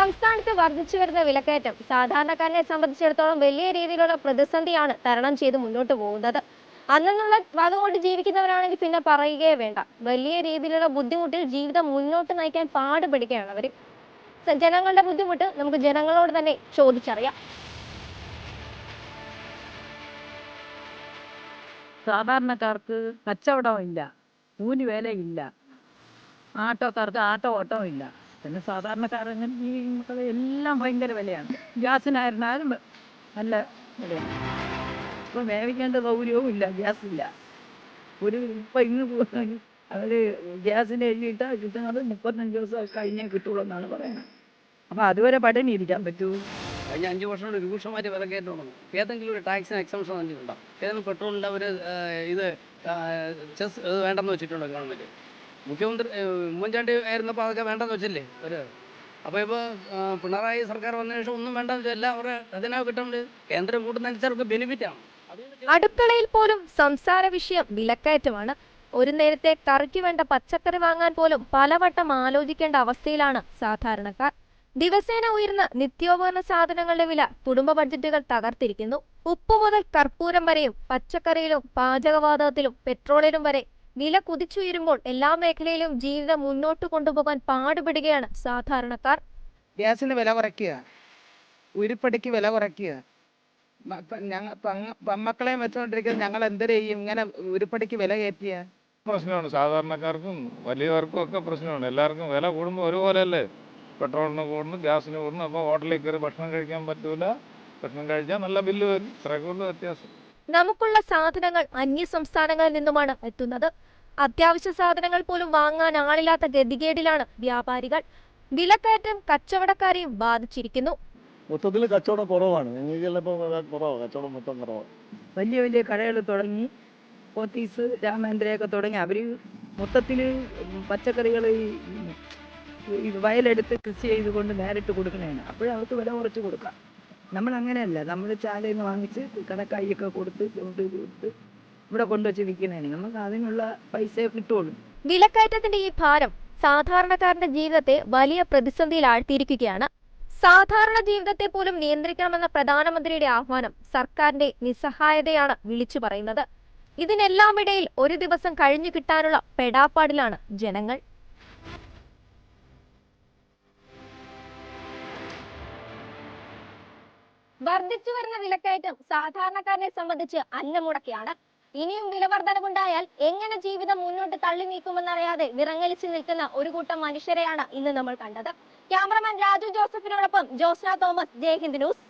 സംസ്ഥാനത്ത് വർദ്ധിച്ചു വരുന്ന വിലക്കയറ്റം സാധാരണക്കാരനെ സംബന്ധിച്ചിടത്തോളം വലിയ രീതിയിലുള്ള പ്രതിസന്ധിയാണ് തരണം ചെയ്ത് മുന്നോട്ട് പോകുന്നത്. അന്നുള്ള അതുകൊണ്ട് ജീവിക്കുന്നവരാണെങ്കിൽ പിന്നെ പറയുകയേ വേണ്ട. വലിയ രീതിയിലുള്ള ബുദ്ധിമുട്ടിൽ ജീവിതം മുന്നോട്ട് നയിക്കാൻ പാടുപെടുകയാണ് അവർ. ജനങ്ങളുടെ ബുദ്ധിമുട്ട് നമുക്ക് ജനങ്ങളോട് തന്നെ ചോദിച്ചറിയാം. സാധാരണക്കാർക്ക് കച്ചവടമില്ല, കൂലി വിലയില്ല, ആട്ടോക്കാർക്ക് ആട്ടോ ഓട്ടവും ഇല്ല. പിന്നെ സാധാരണക്കാരങ്ങനെ ഈ എല്ലാം ഭയങ്കര വിലയാണ്. ഗ്യാസിനായിരുന്നാലും നല്ല വിലയാണ്. ഇപ്പം വേവിക്കേണ്ട സൗകര്യവും ഇല്ല, ഗ്യാസില്ല. ഇപ്പം ഇന്ന് അവർ ഗ്യാസിൻ്റെ എഴുതിയിട്ടാൽ കിട്ടുന്നത് 35 ദിവസം കഴിഞ്ഞേ കിട്ടുള്ളൂ എന്നാണ് പറയുന്നത്. അപ്പം അതുവരെ പട്ടിണി ഇരിക്കാൻ പറ്റുമോ? കഴിഞ്ഞ 5 വർഷം കൊണ്ട് രൂക്ഷമായിട്ട് വിലക്കയറ്റമാണ്. ഏതെങ്കിലും ഒരു ടാക്സിന് എക്സംഷൻ തന്നിട്ടുണ്ടോ? ഏതെങ്കിലും പെട്രോളിൻ്റെ ഒരു ചെസ് വേണ്ടെന്ന് വെച്ചിട്ടുണ്ടോ ഗവൺമെൻറ്? മുഖ്യമന്ത്രി ഉമ്മൻചാണ്ടി ആയിരുന്നപ്പോൾ അതൊക്കെ വേണ്ടെന്ന് വെച്ചില്ലേ ഒരു. അപ്പോൾ ഇപ്പോൾ പിണറായി സർക്കാർ വന്നതിന് ശേഷം ഒന്നും വേണ്ടെന്ന് വെച്ചാൽ എല്ലാം അവരെ അതിനാ കിട്ടുന്നത്. കേന്ദ്രം കൂടുന്നതനുസരിച്ച് ബെനിഫിറ്റാണ്. അടുക്കളയിൽ പോലും സംസാര വിഷയം വിലക്കയറ്റമാണ്. ഒരു നേരത്തെ കറിക്ക് വേണ്ട പച്ചക്കറി വാങ്ങാൻ പോലും പലവട്ടം ആലോചിക്കേണ്ട അവസ്ഥയിലാണ് സാധാരണക്കാർ. ദിവസേന ഉയർന്ന നിത്യോപകരണ സാധനങ്ങളുടെ വില കുടുംബ ബഡ്ജറ്റുകൾ തകർത്തിരിക്കുന്നു. ഉപ്പ് മുതൽ കർപ്പൂരം വരെയും പച്ചക്കറിയിലും പാചകവാതകത്തിലും പെട്രോളിലും വരെ വില കുതിച്ചുയരുമ്പോൾ എല്ലാ മേഖലയിലും ജീവിതം മുന്നോട്ട് കൊണ്ടുപോകാൻ പാടുപെടുകയാണ് സാധാരണക്കാർ. ഗ്യാസിന് വില കുറയ്ക്കുക, ഉരുപ്പടിക്ക് വില കുറയ്ക്കുക. മക്കളെയും വെച്ചുകൊണ്ടിരിക്കുന്നത് ഞങ്ങൾ എന്തൊരു ചെയ്യും ഇങ്ങനെ ഉരുപ്പടിക്ക് വില കയറ്റിയ? പ്രശ്നമാണ് സാധാരണക്കാർക്കും വലിയവർക്കും ഒക്കെ പ്രശ്നമാണ്. എല്ലാവർക്കും വില കൂടുമ്പോൾ ഒരുപോലെയല്ലേ. പെട്രോളിന് കൂടുന്നു, ഗ്യാസിന് കൂടുന്നു. അപ്പോൾ ഹോട്ടലിൽ കയറി ഭക്ഷണം കഴിക്കാൻ പറ്റൂല. ഭക്ഷണം കഴിച്ചാൽ നല്ല ബില്ല് വരും. ഇത്രയൊക്കെയുള്ള വ്യത്യാസം. നമുക്കുള്ള സാധനങ്ങൾ അന്യ സംസ്ഥാനങ്ങളിൽ നിന്നുമാണ് എത്തുന്നത്. അത്യാവശ്യ സാധനങ്ങൾ പോലും വാങ്ങാൻ ആളില്ലാത്ത ഗതികേടിലാണ് വ്യാപാരികൾ. വിലക്കയറ്റം കച്ചവടക്കാരെയും ബാധിച്ചിരിക്കുന്നു. മൊത്തത്തിൽ കച്ചവടം കുറവാണ്. ഞങ്ങൾക്കെല്ലാം കുറവാണ്, കച്ചവടം മൊത്തം കുറവാണ്. വലിയ വലിയ കടകൾ തുടങ്ങി, പോത്തീസ്, രാമേന്ദ്രയൊക്കെ തുടങ്ങി അവർ മൊത്തത്തിൽ പച്ചക്കറികൾ ഈ വയലെടുത്ത് കൃഷി ചെയ്തുകൊണ്ട് നേരിട്ട് കൊടുക്കണേണ്. അപ്പോഴവർക്ക് വില കുറച്ച് കൊടുക്കാം. നമ്മളങ്ങനെയല്ല, നമ്മൾ ചാലയിൽ നിന്ന് വാങ്ങിച്ച് കടക്കായിയൊക്കെ കൊടുത്ത് ഇവിടെ കൊണ്ടുവച്ച് വിൽക്കുന്നതാണ്. നമുക്ക് അതിനുള്ള പൈസയെ കിട്ടുള്ളൂ. വിലക്കയറ്റത്തിന്റെ ഈ ഭാരം സാധാരണക്കാരന്റെ ജീവിതത്തെ വലിയ പ്രതിസന്ധിയിൽ ആഴ്ത്തിയിരിക്കുകയാണ്. സാധാരണ ജീവിതത്തെ പോലും നിയന്ത്രിക്കണമെന്ന പ്രധാനമന്ത്രിയുടെ ആഹ്വാനം സർക്കാരിന്റെ നിസ്സഹായതയാണ് വിളിച്ചു പറയുന്നത്. ഇതിനെല്ലാം ഇടയിൽ ഒരു ദിവസം കഴിഞ്ഞു കിട്ടാനുള്ള പെടാപ്പാടിലാണ് ജനങ്ങൾ. വർദ്ധിച്ചു വരുന്ന വിലക്കയറ്റം സാധാരണക്കാരനെ സംബന്ധിച്ച് അന്നമുടക്കിയാണ്. ഇനിയും വിലവർധനവുണ്ടായാൽ എങ്ങനെ ജീവിതം മുന്നോട്ട് തള്ളി നീക്കുമെന്നറിയാതെ വിറങ്ങലിച്ചു നിൽക്കുന്ന ഒരു കൂട്ടം മനുഷ്യരെയാണ് ഇന്ന് നമ്മൾ കണ്ടത്. ക്യാമറമാൻ രാജു ജോസഫിനോടൊപ്പം ജോസ്ന തോമസ്, ജയ് ഹിന്ദ് ന്യൂസ്.